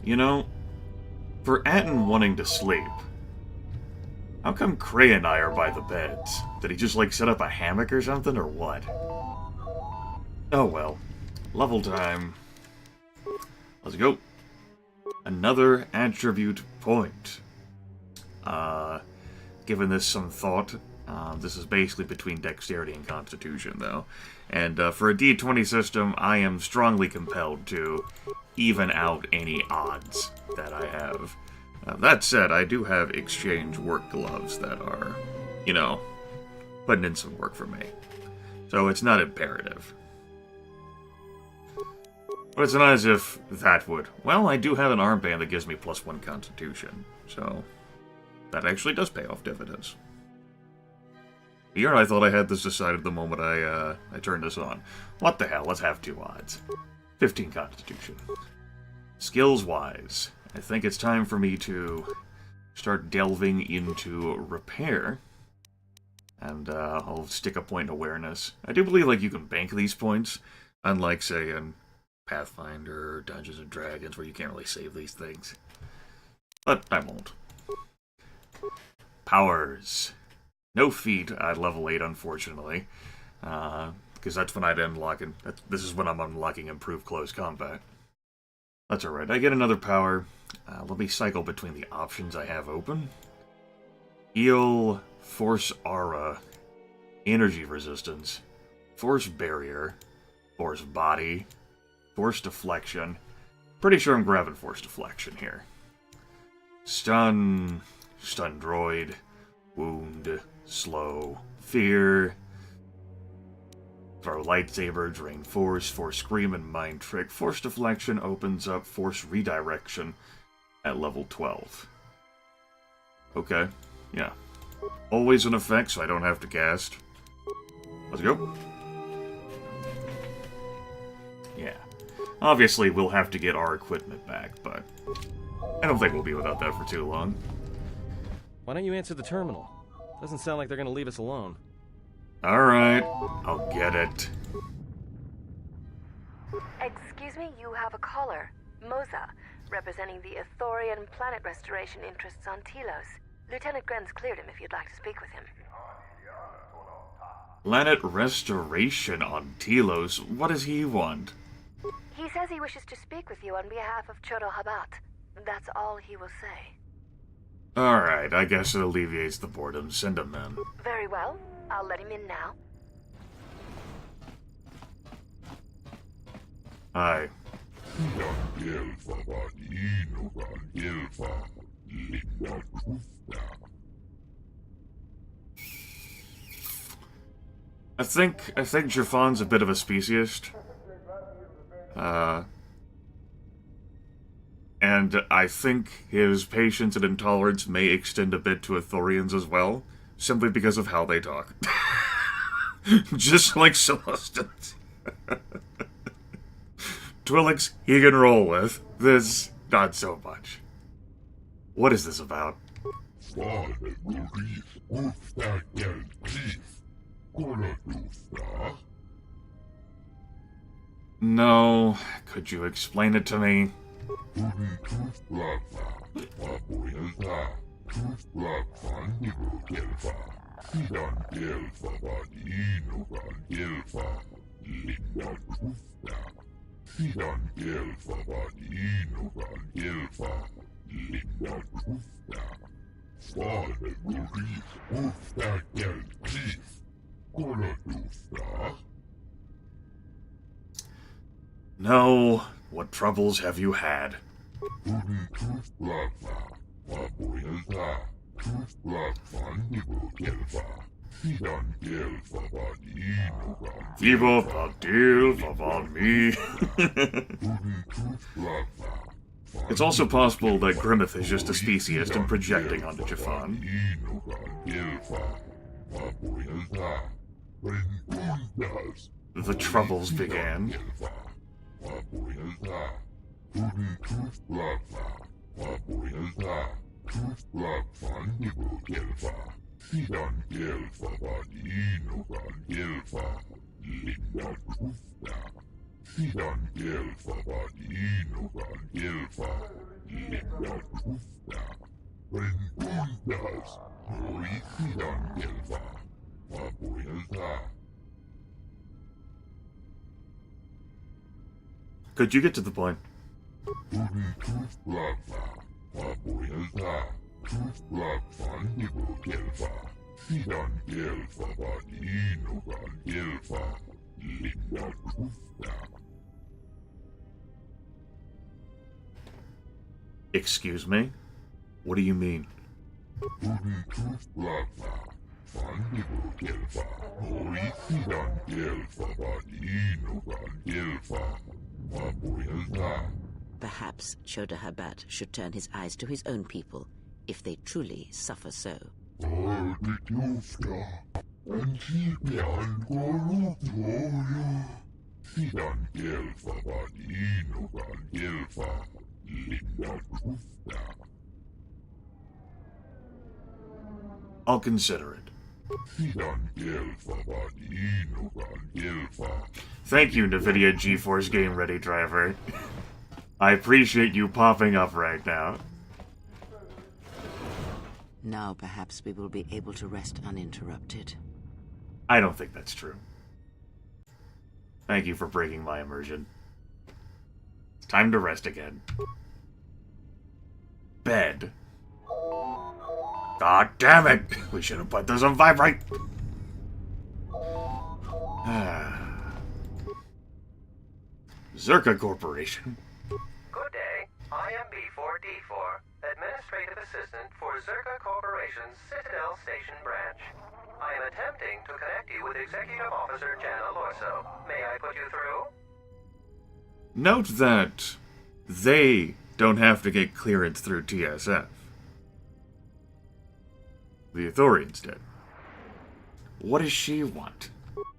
You know, for Atten wanting to sleep, how come Cray and I are by the beds? Did he just, like, set up a hammock or something, or what? Oh well. Level time. Let's go. Another attribute point. Given this some thought, this is basically between Dexterity and Constitution, though. And for a D20 system, I am strongly compelled to even out any odds that I have. That said, I do have exchange work gloves that are, you know, putting in some work for me. So it's not imperative. But it's not as if that would... Well, I do have an armband that gives me +1 Constitution, so that actually does pay off dividends. Here, I thought I had this decided the moment I turned this on. What the hell, let's have 2 odds. 15 Constitution. Skills-wise, I think it's time for me to start delving into repair. And I'll stick a point in awareness. I do believe like you can bank these points, unlike, say, in Pathfinder or Dungeons & Dragons, where you can't really save these things. But I won't. Powers. No feat at level 8, unfortunately. Because that's when I'd unlock... This is when I'm unlocking Improved Close Combat. That's alright. I get another power. Let me cycle between the options I have open. Heal, Force Aura, Energy Resistance, Force Barrier, Force Body, Force Deflection. Pretty sure I'm grabbing Force Deflection here. Stun, Stun Droid, Wound, Slow, Fear, Throw Lightsaber, Drain Force, Force Scream, and Mind Trick. Force Deflection opens up Force Redirection at level 12. Okay, yeah. Always an effect, so I don't have to cast. Let's go. Yeah. Obviously, we'll have to get our equipment back, but I don't think we'll be without that for too long. Why don't you answer the terminal? Doesn't sound like they're gonna leave us alone. Alright, I'll get it. Excuse me, you have a caller. Moza, representing the Ithorian planet restoration interests on Telos. Lieutenant Gren's cleared him if you'd like to speak with him. Planet restoration on Telos? What does he want? He says he wishes to speak with you on behalf of Chodo Habat. That's all he will say. Alright, I guess it alleviates the boredom. Send him in. Very well. I'll let him in now. Hi. I think Jafan's a bit of a speciest. And I think his patience and intolerance may extend a bit to Ithorians as well, simply because of how they talk. Just like Celestins. Twilix, he can roll with. This, not so much. What is this about? No, could you explain it to me? No, what troubles have you had? Vivo Fadil me. It's also possible that Grimith is just a speciest and projecting onto Jafan. The troubles began. Could you get to the point? Excuse me? What do you mean? Perhaps Choda Habat should turn his eyes to his own people, if they truly suffer so. I'll consider it. Thank you, NVIDIA GeForce Game Ready driver. I appreciate you popping up right now. Now perhaps we will be able to rest uninterrupted. I don't think that's true. Thank you for breaking my immersion. It's time to rest again. Bed. God damn it! We should have put this on vibrate! Zerka Corporation. Good day. I am B4D4, Administrative Assistant for Zerka Corporation's Citadel Station branch. I am attempting to connect you with Executive Officer Jana Lorso. May I put you through? Note that they don't have to get clearance through TSF. The Ithorians did. What does she want?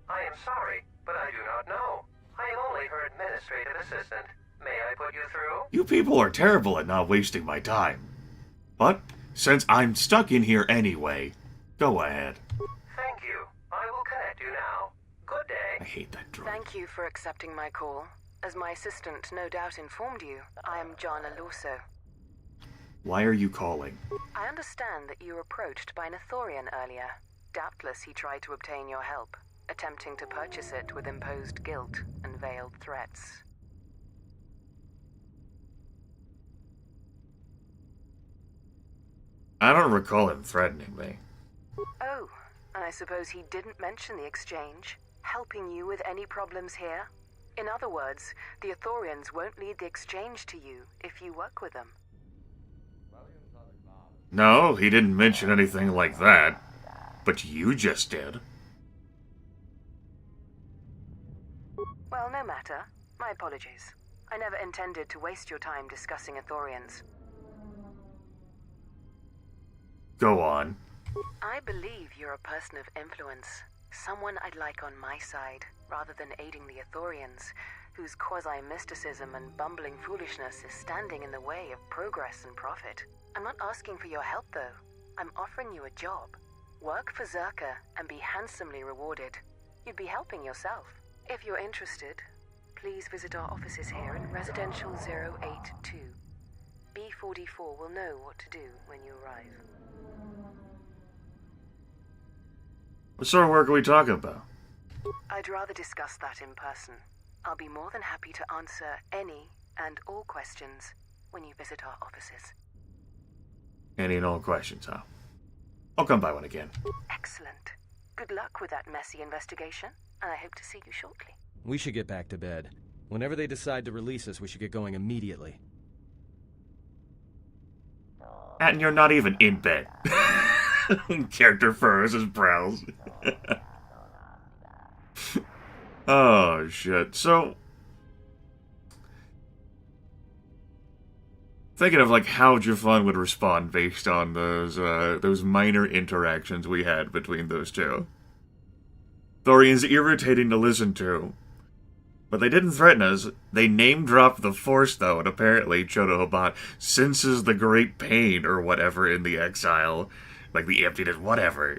I am sorry, but I do not know. I am only her Administrative Assistant. May I put you through? You people are terrible at not wasting my time. But, since I'm stuck in here anyway, go ahead. Thank you. I will connect you now. Good I day. hate that drone. Thank you for accepting my call. As my assistant no doubt informed you, I am Jana Lorso. Why are you calling? I understand that you were approached by an Ithorian earlier. Doubtless he tried to obtain your help, attempting to purchase it with imposed guilt and veiled threats. I don't recall him threatening me. Oh, and I suppose he didn't mention the exchange, helping you with any problems here? In other words, the Ithorians won't lead the exchange to you if you work with them. No, he didn't mention anything like that. But you just did. Well, no matter. My apologies. I never intended to waste your time discussing Ithorians. Go on. I believe you're a person of influence. Someone I'd like on my side, rather than aiding the Ithorians, whose quasi-mysticism and bumbling foolishness is standing in the way of progress and profit. I'm not asking for your help, though. I'm offering you a job. Work for Zerka and be handsomely rewarded. You'd be helping yourself. If you're interested, please visit our offices here in Residential 082. B44 will know what to do when you arrive. What sort of work are we talking about? I'd rather discuss that in person. I'll be more than happy to answer any and all questions when you visit our offices. Any and all questions, huh? I'll come by one again. Excellent. Good luck with that messy investigation, and I hope to see you shortly. We should get back to bed. Whenever they decide to release us, we should get going immediately. And you're not even in bed. Character furrows his brows. Oh, shit. So, thinking of, like, how Jafan would respond based on those minor interactions we had between those two. Thorian's irritating to listen to. But they didn't threaten us. They name-dropped the Force, though, and apparently Choda Habat senses the great pain or whatever in the exile. Like the emptiness, whatever.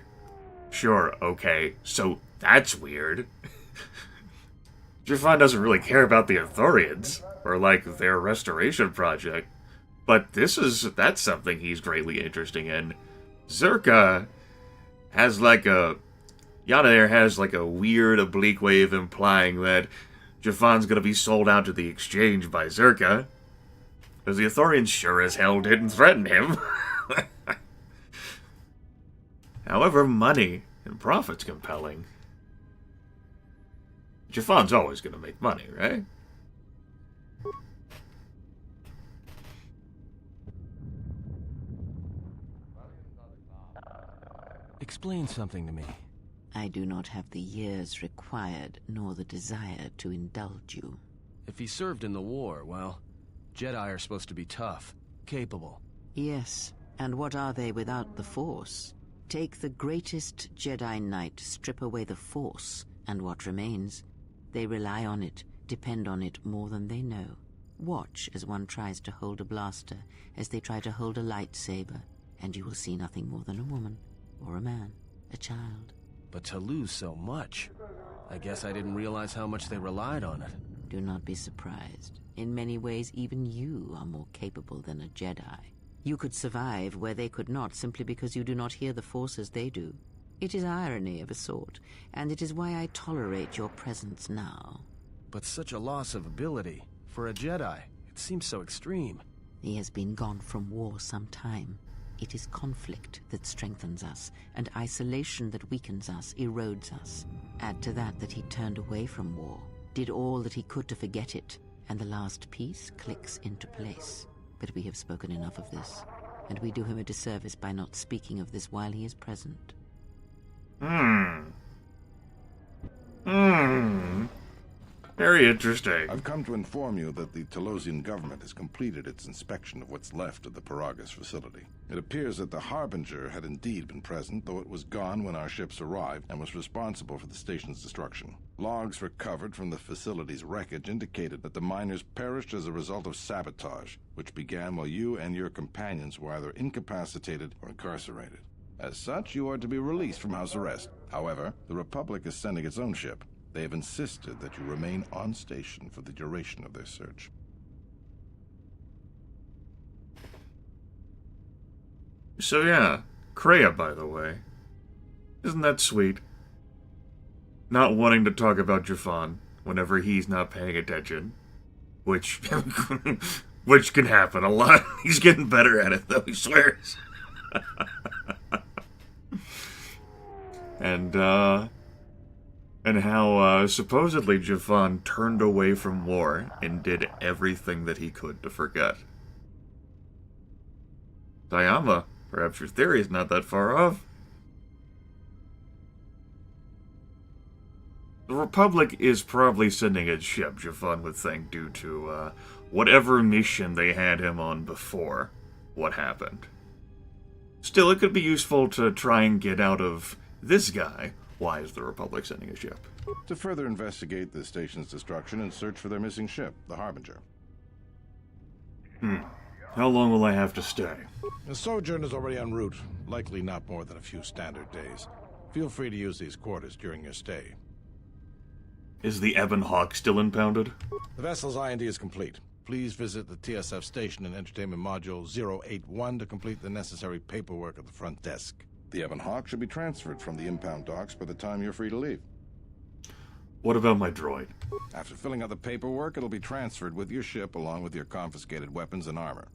Sure, okay, so that's weird. Jafan doesn't really care about the Ithorians, or like their restoration project. But that's something he's greatly interested in. Zerka has like a... Yana there has like a weird oblique way of implying that Jafan's gonna be sold out to the exchange by Zerka. Because the Ithorians sure as hell didn't threaten him. However, money and profit's compelling. Jafan's always gonna make money, right? Explain something to me. I do not have the years required, nor the desire to indulge you. If he served in the war, well, Jedi are supposed to be tough, capable. Yes, and what are they without the Force? Take the greatest Jedi Knight, strip away the Force, and what remains? They rely on it, depend on it more than they know. Watch as one tries to hold a blaster, as they try to hold a lightsaber, and you will see nothing more than a woman, or a man, a child. But to lose so much, I guess I didn't realize how much they relied on it. Do not be surprised. In many ways, even you are more capable than a Jedi. You could survive where they could not simply because you do not hear the Force as they do. It is irony of a sort, and it is why I tolerate your presence now. But such a loss of ability, for a Jedi, it seems so extreme. He has been gone from war some time. It is conflict that strengthens us, and isolation that weakens us, erodes us. Add to that he turned away from war, did all that he could to forget it, and the last piece clicks into place. But we have spoken enough of this, and we do him a disservice by not speaking of this while he is present. Very interesting. I've come to inform you that the Telosian government has completed its inspection of what's left of the Paragus facility. It appears that the Harbinger had indeed been present, though it was gone when our ships arrived and was responsible for the station's destruction. Logs recovered from the facility's wreckage indicated that the miners perished as a result of sabotage, which began while you and your companions were either incapacitated or incarcerated. As such, you are to be released from house arrest. However, the Republic is sending its own ship. They have insisted that you remain on station for the duration of their search. So yeah, Kreia, by the way. Isn't that sweet? Not wanting to talk about Jafan whenever he's not paying attention. Which can happen a lot. He's getting better at it, though, he swears. And how supposedly Jafan turned away from war and did everything that he could to forget. Dayama, perhaps your theory is not that far off. The Republic is probably sending its ship, Jafan would think, due to whatever mission they had him on before what happened. Still, it could be useful to try and get out of this guy. Why is the Republic sending a ship? To further investigate the station's destruction and search for their missing ship, the Harbinger. How long will I have to stay? The sojourn is already en route, likely not more than a few standard days. Feel free to use these quarters during your stay. Is the Ebon Hawk still impounded? The vessel's IND is complete. Please visit the TSF station and Entertainment Module 081 to complete the necessary paperwork at the front desk. The Ebon Hawk should be transferred from the impound docks by the time you're free to leave. What about my droid? After filling out the paperwork, it'll be transferred with your ship along with your confiscated weapons and armor.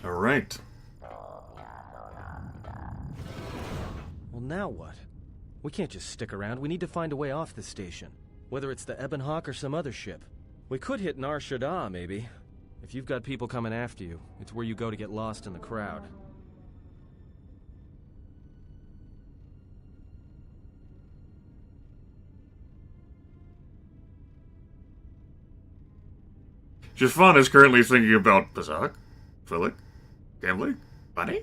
Alright. Well, now what? We can't just stick around. We need to find a way off this station. Whether it's the Ebon Hawk or some other ship. We could hit Nar Shaddaa, maybe. If you've got people coming after you, it's where you go to get lost in the crowd. Jafan is currently thinking about Bazak, Philip, gambling, money,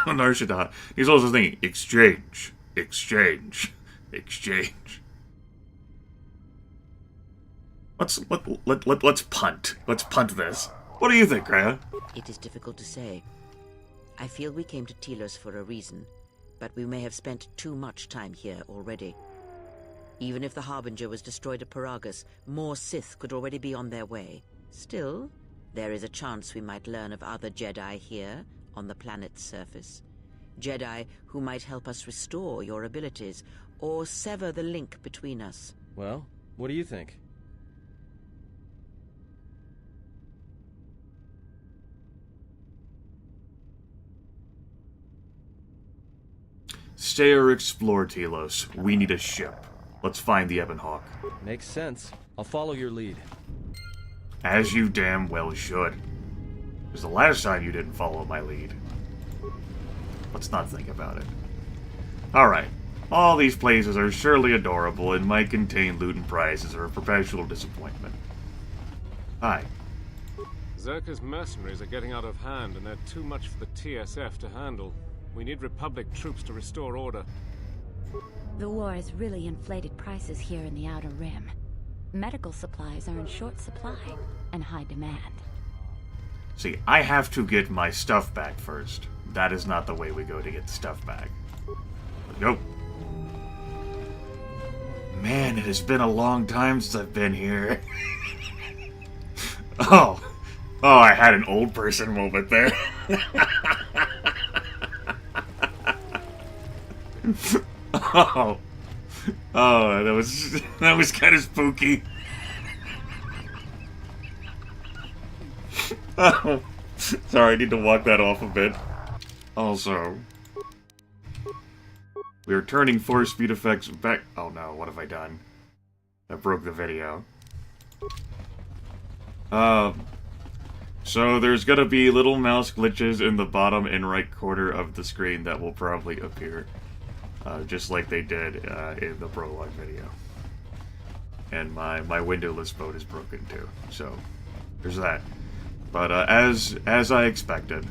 Nar Shaddaa. He's also thinking exchange, exchange, exchange. Let's punt. Let's punt this. What do you think, Kreia? It is difficult to say. I feel we came to Telos for a reason, but we may have spent too much time here already. Even if the Harbinger was destroyed at Paragus, more Sith could already be on their way. Still, There is a chance we might learn of other Jedi here, on the planet's surface. Jedi who might help us restore your abilities, or sever the link between us. Well, what do you think? Stay or explore, Telos. We need a ship. Let's find the Ebon Hawk. Makes sense. I'll follow your lead. As you damn well should. Because the last time you didn't follow my lead. Let's not think about it. Alright. All these places are surely adorable and might contain loot and prizes or a perpetual disappointment. Hi. Zerka's mercenaries are getting out of hand, and they're too much for the TSF to handle. We need Republic troops to restore order. The war has really inflated prices here in the Outer Rim. Medical supplies are in short supply and high demand. See, I have to get my stuff back first. That is not the way we go to get stuff back. Go. Man, it has been a long time since I've been here. Oh, I had an old person moment there. Oh, that was kind of spooky. Oh, sorry, I need to walk that off a bit. Also, we are turning force speed effects back. Oh no, what have I done? I broke the video. So there's gonna be little mouse glitches in the bottom and right corner of the screen that will probably appear. Just like they did in the prologue video. And my windowless mode is broken too, so there's that. But as I expected,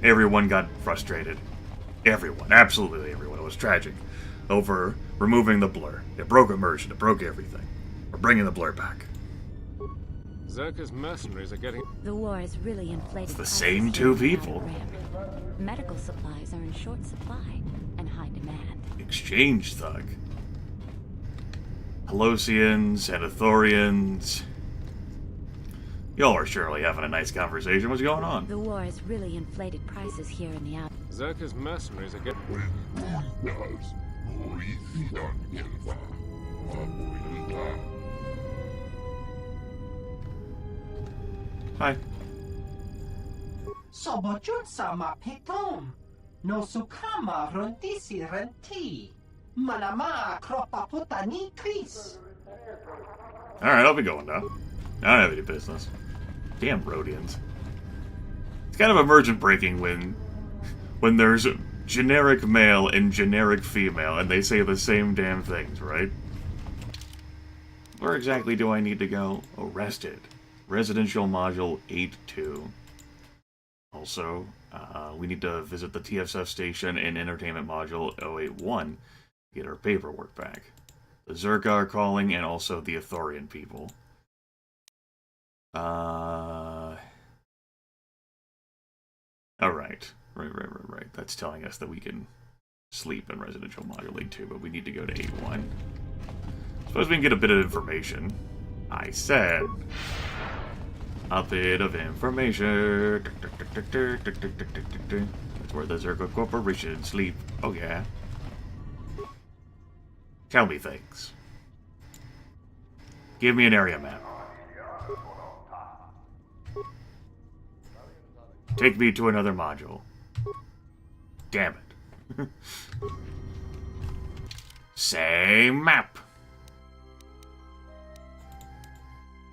everyone got frustrated. Everyone, absolutely everyone. It was tragic. Over removing the blur. It broke immersion, it broke everything. We're bringing the blur back. Zerka's mercenaries are getting... The war has really inflated. It's the same two people. Medical supplies are in short supply and high demand. Exchange thug. Halosians and Ithorians. Y'all are surely having a nice conversation. What's going on? The war has really inflated prices here in the outer. Zerka's mercenaries are getting... Hi. Sobojun sama petom. No sukama rondisi renti. Manama kropa putani kris. Alright, I'll be going now. I don't have any business. Damn Rhodians. It's kind of emergent breaking when there's generic male and generic female and they say the same damn things, right? Where exactly do I need to go? Arrested. Residential Module 8-2. Also, we need to visit the TSF station and Entertainment Module 081 to get our paperwork back. The Zerka are calling, and also the Ithorian people. Alright. Right. That's telling us that we can sleep in Residential Module 8-2, but we need to go to 8-1. Suppose we can get a bit of information. I said... a bit of information. That's where the Zerka Corporation sleep. Oh yeah. Tell me things. Give me an area map. Take me to another module. Damn it. Same map.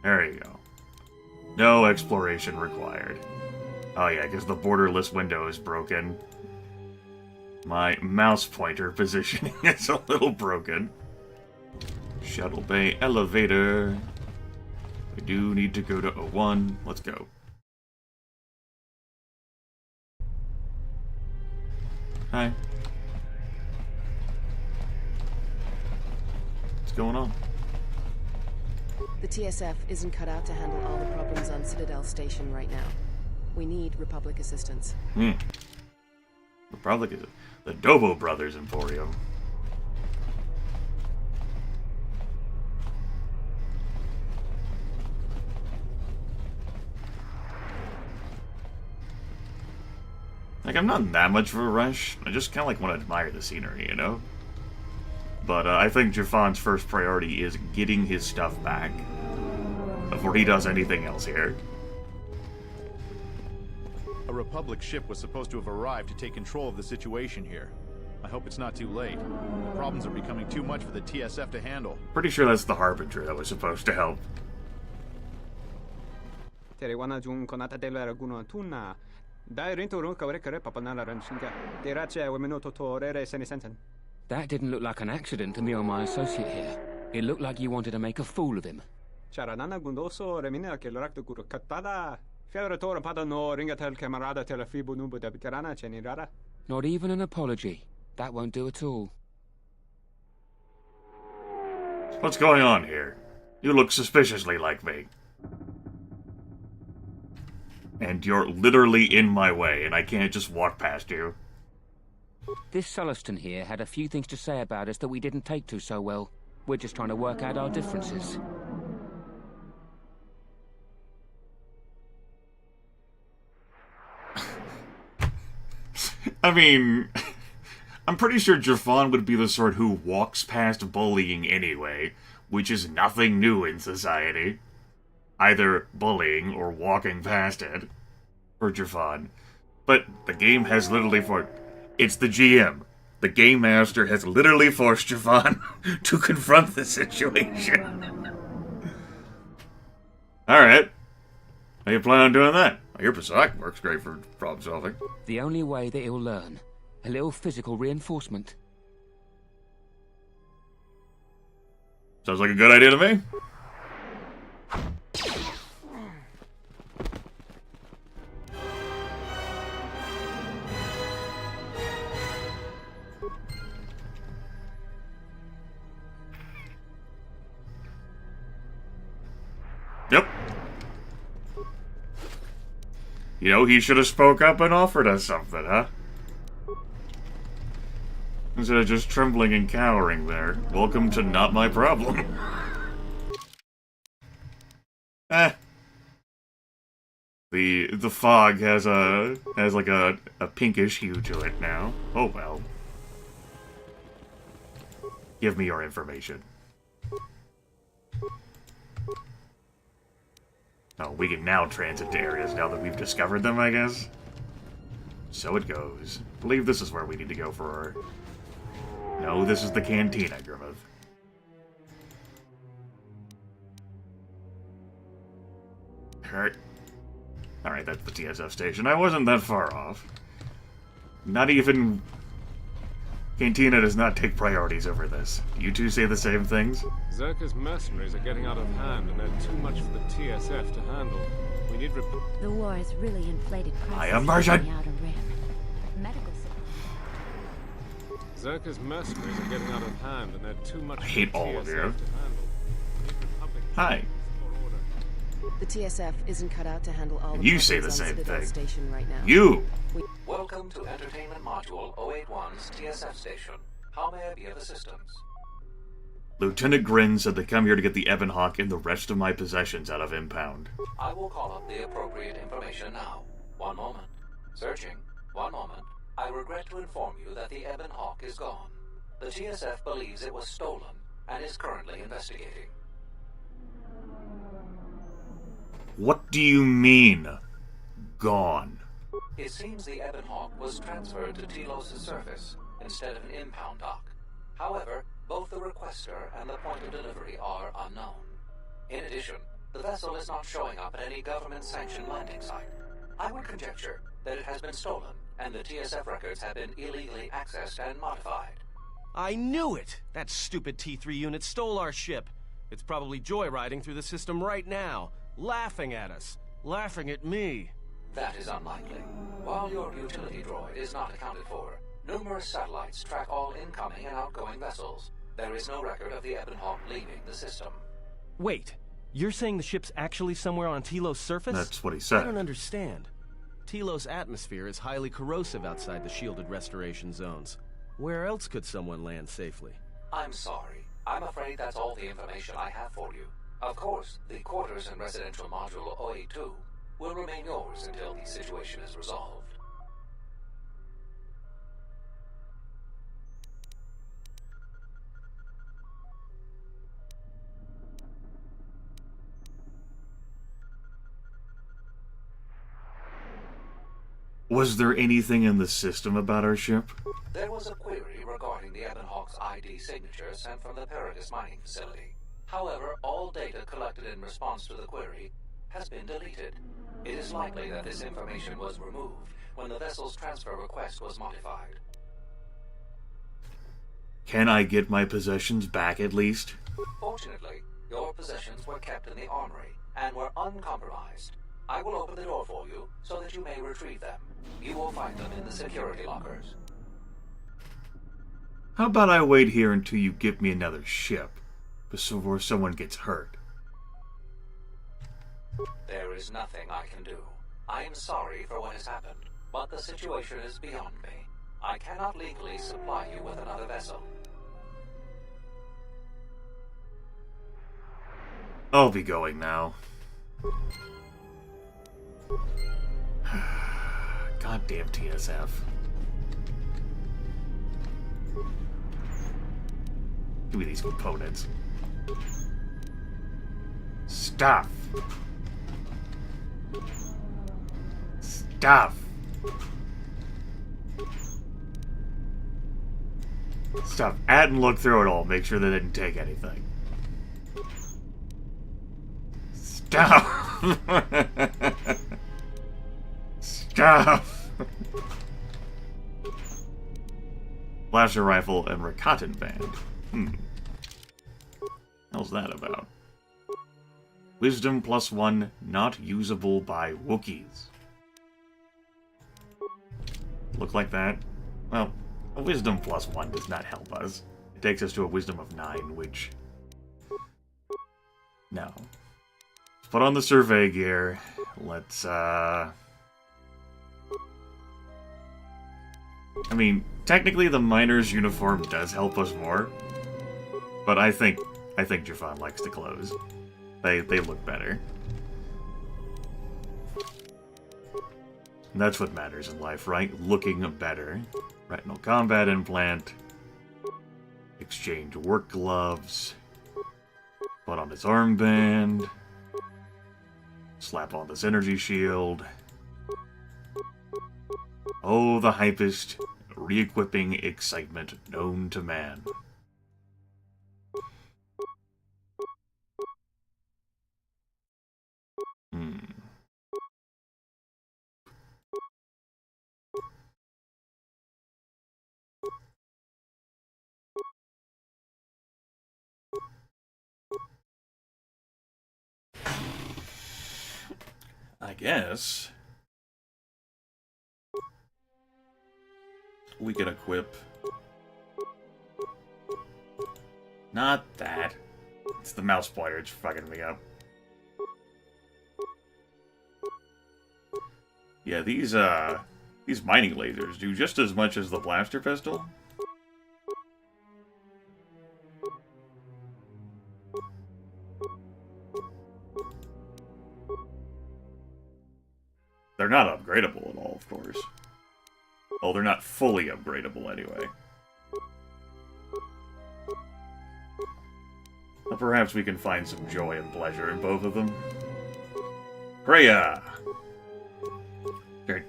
There you go. No exploration required. Oh yeah, because the borderless window is broken. My mouse pointer positioning is a little broken. Shuttle bay elevator. We do need to go to 01. Let's go. Hi. What's going on? The TSF isn't cut out to handle all the problems on Citadel Station right now. We need Republic assistance. Republic is the Dobo Brothers Emporium. Like, I'm not in that much of a rush. I just kind of, like, want to admire the scenery, you know? But I think Jafan's first priority is getting his stuff back before he does anything else here. A Republic ship was supposed to have arrived to take control of the situation here. I hope it's not too late. The problems are becoming too much for the TSF to handle. Pretty sure that's the Harbinger that was supposed to help. That didn't look like an accident to me or my associate here. It looked like you wanted to make a fool of him. Not even an apology. That won't do at all. What's going on here? You look suspiciously like me. And you're literally in my way, and I can't just walk past you. This Sulluston here had a few things to say about us that we didn't take to so well. We're just trying to work out our differences. I mean, I'm pretty sure Jafan would be the sort who walks past bullying anyway, which is nothing new in society. Either bullying or walking past it for Jafan. But the game has literally it's the GM. The Game Master has literally forced Jafan to confront the situation. Alright. How you plan on doing that? I hear Pasok works great for problem solving. The only way that he'll learn. A little physical reinforcement. Sounds like a good idea to me. Yep. You know, he should have spoke up and offered us something, huh? Instead of just trembling and cowering there. Welcome to not my problem. The fog has like a pinkish hue to it now. Oh well. Give me your information. Oh, we can now transit to areas now that we've discovered them, I guess. So it goes. I believe this is where we need to go for our... No, this is the cantina, Grimith. Alright, that's the TSF station. I wasn't that far off. Not even... Cantina does not take priorities over this. Do you two say the same things? Zerka's mercenaries are getting out of hand, and they're too much for the TSF to handle. We need The war has really inflated prices I am Martian. in the outer rim. Medical supplies. Zerka's mercenaries are getting out of hand, and they're too much I hate for the all of TSF you. to handle. We need Republic Hi. The TSF isn't cut out to handle all the You say problems the on same Citadel thing. Station right now. You! Welcome to Entertainment Module 081's TSF station. How may I be of assistance? Lieutenant Grin said they come here to get the Ebon Hawk and the rest of my possessions out of impound. I will call up the appropriate information now. One moment. Searching. One moment. I regret to inform you that the Ebon Hawk is gone. The TSF believes it was stolen and is currently investigating. What do you mean, gone? It seems the Ebon Hawk was transferred to Telos' surface instead of an impound dock. However, both the requester and the point of delivery are unknown. In addition, the vessel is not showing up at any government-sanctioned landing site. I would conjecture that it has been stolen, and the TSF records have been illegally accessed and modified. I knew it! That stupid T3 unit stole our ship. It's probably joyriding through the system right now, laughing at us, laughing at me. That is unlikely. While your utility droid is not accounted for, numerous satellites track all incoming and outgoing vessels. There is no record of the Ebon Hawk leaving the system. Wait, you're saying the ship's actually somewhere on Telos' surface? That's what he said. I don't understand. Telos' atmosphere is highly corrosive outside the shielded restoration zones. Where else could someone land safely? I'm sorry. I'm afraid that's all the information I have for you. Of course, the quarters and residential module 082 will remain yours until the situation is resolved. Was there anything in the system about our ship? There was a query regarding the Ebonhawk's ID signature sent from the Paragus mining facility. However, all data collected in response to the query has been deleted. It is likely that this information was removed when the vessel's transfer request was modified. Can I get my possessions back at least? Fortunately, your possessions were kept in the armory and were uncompromised. I will open the door for you so that you may retrieve them. You will find them in the security lockers. How about I wait here until you give me another ship, before someone gets hurt? There is nothing I can do. I am sorry for what has happened, but the situation is beyond me. I cannot legally supply you with another vessel. I'll be going now. Goddamn TSF. Give me these components. Stuff. Stuff. Stuff. Add and look through it all. Make sure they didn't take anything. Stuff. Stuff. Blaster rifle and Rakatan band. How's that about? Wisdom +1, not usable by Wookiees. Look like that? Well, a Wisdom +1 does not help us. It takes us to a Wisdom of 9, which... No. Let's put on the survey gear. Let's, I mean, technically the miner's uniform does help us more. But I think Jafan likes the clothes. They look better. And that's what matters in life, right? Looking better. Retinal combat implant. Exchange work gloves. Put on this armband. Slap on this energy shield. Oh, the hypest re-equipping excitement known to man. I guess we can equip... Not that. It's the mouse pointer, it's fucking me up. Yeah, these mining lasers do just as much as the blaster pistol. They're not upgradable at all, of course. Well, they're not fully upgradable anyway. But perhaps we can find some joy and pleasure in both of them. Freya! I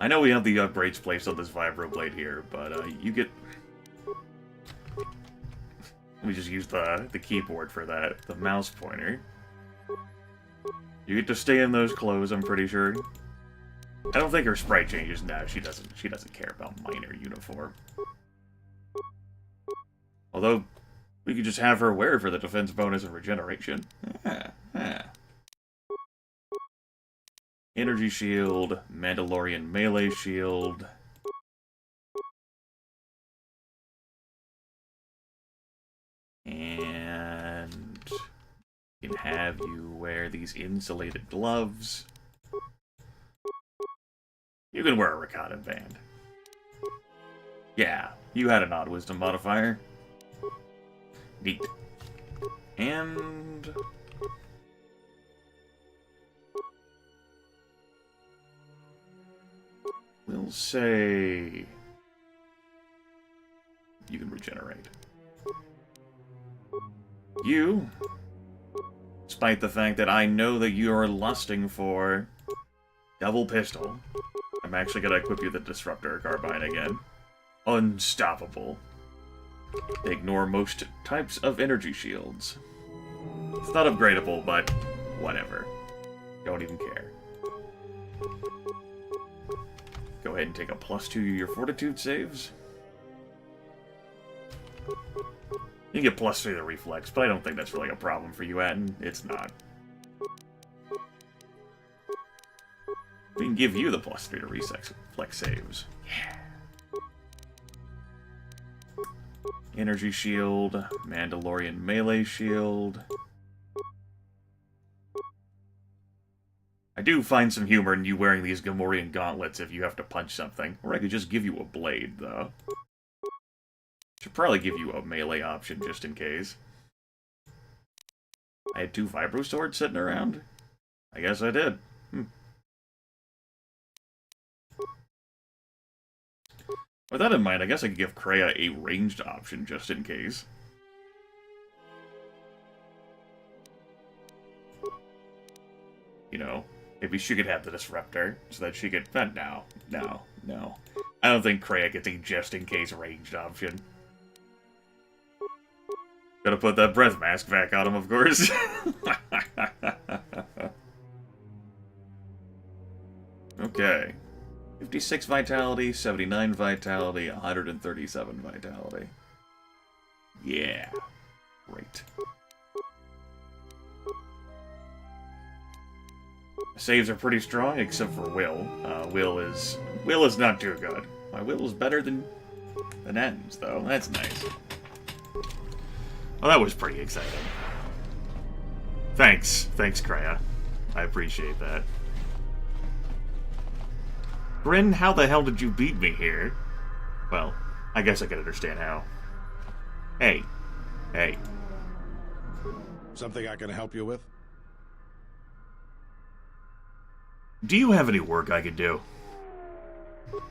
know we have the upgrades placed on this vibroblade here, but you get... Let me just use the keyboard for that. The mouse pointer. You get to stay in those clothes, I'm pretty sure. I don't think her sprite changes. No, she doesn't care about miner uniform. Although, we could just have her wear for the defense bonus and regeneration. Energy shield, Mandalorian melee shield. And we can have you wear these insulated gloves. You can wear a Rakatan band. Yeah, you had an odd wisdom modifier. Neat. And... we'll say... you can regenerate. You Despite the fact that I know that you are lusting for double pistol. I'm actually gonna equip you the Disruptor Carbine again. Unstoppable. They ignore most types of energy shields. It's not upgradable, but whatever. Don't even care. Go ahead and take a +2 to your Fortitude saves. You get +3 to the Reflex, but I don't think that's really a problem for you, Atten. It's not. We can give you the +3 to Reflex saves. Yeah. Energy Shield, Mandalorian Melee Shield. I do find some humor in you wearing these Gamorrean gauntlets if you have to punch something. Or I could just give you a blade, though. Should probably give you a melee option just in case. I had 2 Vibro Swords sitting around? I guess I did. With that in mind, I guess I could give Kreia a ranged option just in case. You know, maybe she could have the Disruptor, so that she could... No. I don't think Kreia gets a just-in-case ranged option. Gotta put that breath mask back on him, of course. Okay. 56 Vitality, 79 Vitality, 137 Vitality. Yeah. Great. Saves are pretty strong, except for Will. Will is not too good. My Will is better than Etten's, though. That's nice. Well, that was pretty exciting. Thanks, Kreia. I appreciate that. Bryn, how the hell did you beat me here? Well, I guess I can understand how. Hey. Something I can help you with? Do you have any work I could do?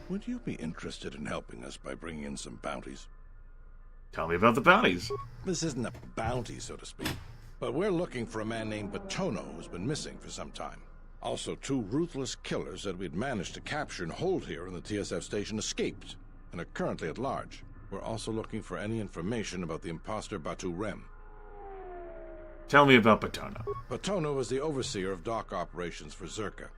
Would you be interested in helping us by bringing in some bounties? Tell me about the bounties. This isn't a bounty, so to speak. But we're looking for a man named Batono who's been missing for some time. Also, 2 ruthless killers that we'd managed to capture and hold here in the TSF station escaped, and are currently at large. We're also looking for any information about the imposter Batu Rem. Tell me about Batono. Batono was the overseer of dock operations for Zerka,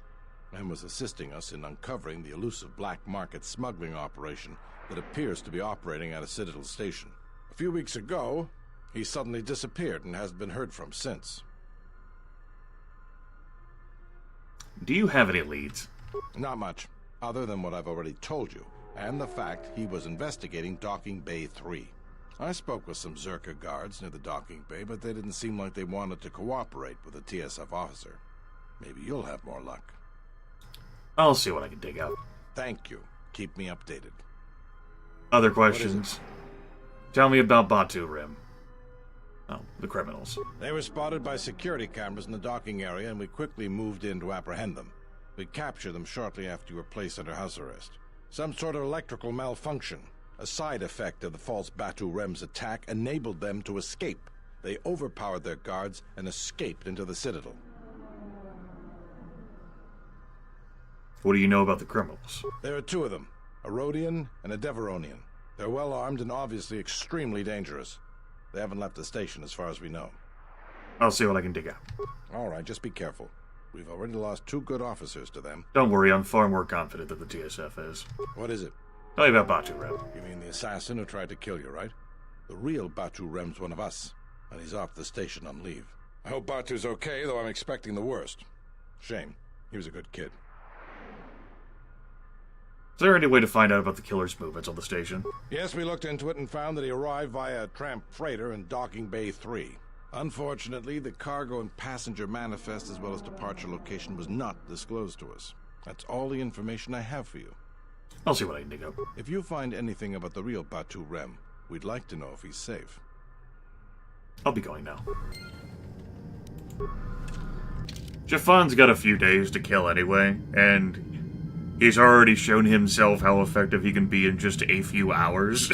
and was assisting us in uncovering the elusive black market smuggling operation that appears to be operating at a Citadel station. A few weeks ago, he suddenly disappeared and hasn't been heard from since. Do you have any leads? Not much, other than what I've already told you, and the fact he was investigating Docking Bay 3. I spoke with some Zerka guards near the docking bay, but they didn't seem like they wanted to cooperate with a TSF officer. Maybe you'll have more luck. I'll see what I can dig out. Thank you. Keep me updated. Other questions? Tell me about Batu Rim. Oh, the criminals. They were spotted by security cameras in the docking area, and we quickly moved in to apprehend them. We captured them shortly after you were placed under house arrest. Some sort of electrical malfunction, a side effect of the false Batu Rem's attack, enabled them to escape. They overpowered their guards and escaped into the Citadel. What do you know about the criminals? There are 2 of them, a Rhodian and a Deveronian. They're well armed and obviously extremely dangerous. They haven't left the station as far as we know. I'll see what I can dig out. All right, just be careful. We've already lost 2 good officers to them. Don't worry, I'm far more confident than the TSF is. What is it? Tell me about Batu Rem. You mean the assassin who tried to kill you, right? The real Batu Rem's one of us, and he's off the station on leave. I hope Batu's okay, though I'm expecting the worst. Shame. He was a good kid. Is there any way to find out about the killer's movements on the station? Yes, we looked into it and found that he arrived via a tramp freighter in Docking Bay 3. Unfortunately, the cargo and passenger manifest as well as departure location was not disclosed to us. That's all the information I have for you. I'll see what I can dig up. If you find anything about the real Batu Rem, we'd like to know if he's safe. I'll be going now. Jafan's got a few days to kill anyway, and he's already shown himself how effective he can be in just a few hours.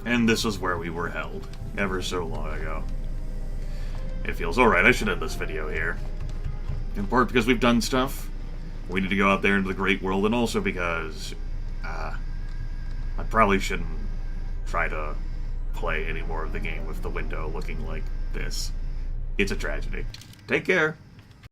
And this was where we were held, ever so long ago. It feels alright, I should end this video here. In part because we've done stuff. We need to go out there into the great world, and also because, I probably shouldn't try to play any more of the game with the window looking like this. It's a tragedy. Take care!